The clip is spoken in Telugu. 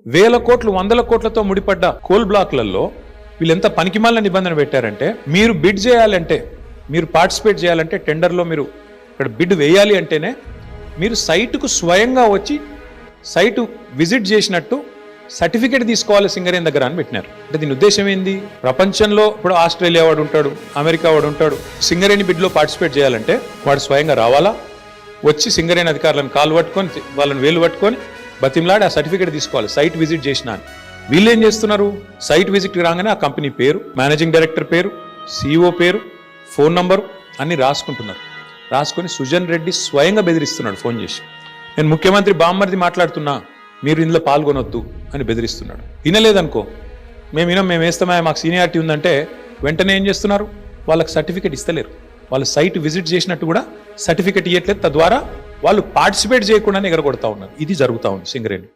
వేల కోట్లు వందల కోట్లతో ముడిపడ్డ కోల్ బ్లాక్లలో వీళ్ళు ఎంత పనికిమాలిన నిబంధన పెట్టారంటే, మీరు బిడ్ చేయాలంటే, మీరు పార్టిసిపేట్ చేయాలంటే, టెండర్లో మీరు ఇక్కడ బిడ్ వేయాలి అంటేనే మీరు సైటుకు స్వయంగా వచ్చి సైటు విజిట్ చేసినట్టు సర్టిఫికేట్ తీసుకోవాలి సింగరేణి దగ్గర అని పెట్టినారు. అంటే దీని ఉద్దేశం ఏంది? ప్రపంచంలో ఇప్పుడు ఆస్ట్రేలియా వాడు ఉంటాడు, అమెరికా వాడు ఉంటాడు, సింగరేణి బిడ్లో పార్టిసిపేట్ చేయాలంటే వాడు స్వయంగా రావాలా, వచ్చి సింగరేణి అధికారులను కాలు పట్టుకొని వాళ్ళని వేలు పట్టుకొని బతిమలాడి ఆ సర్టిఫికేట్ తీసుకోవాలి సైట్ విజిట్ చేసిన అని. వీళ్ళు ఏం చేస్తున్నారు? సైట్ విజిట్ రాగానే ఆ కంపెనీ పేరు, మేనేజింగ్ డైరెక్టర్ పేరు, సిఇఓ పేరు, ఫోన్ నంబరు అన్ని రాసుకుంటున్నారు. రాసుకొని సుజన్ రెడ్డి స్వయంగా బెదిరిస్తున్నాడు ఫోన్ చేసి. నేను ముఖ్యమంత్రి బామ్మర్ది మాట్లాడుతున్నా, మీరు ఇందులో పాల్గొనొద్దు అని బెదిరిస్తున్నాడు. వినలేదనుకో, మేము వేస్తామా, మాకు సీనియారిటీ ఉందంటే వెంటనే ఏం చేస్తున్నారు? వాళ్ళకి సర్టిఫికేట్ ఇస్తలేరు. వాళ్ళు సైట్ విజిట్ చేసినట్టు కూడా సర్టిఫికేట్ ఇవ్వట్లేదు. తద్వారా వాళ్ళు పార్టిసిపేట్ చేయకుండానే ఎగరగొడతా ఉన్నారు. ఇది జరుగుతూ ఉంది సింగరేణి.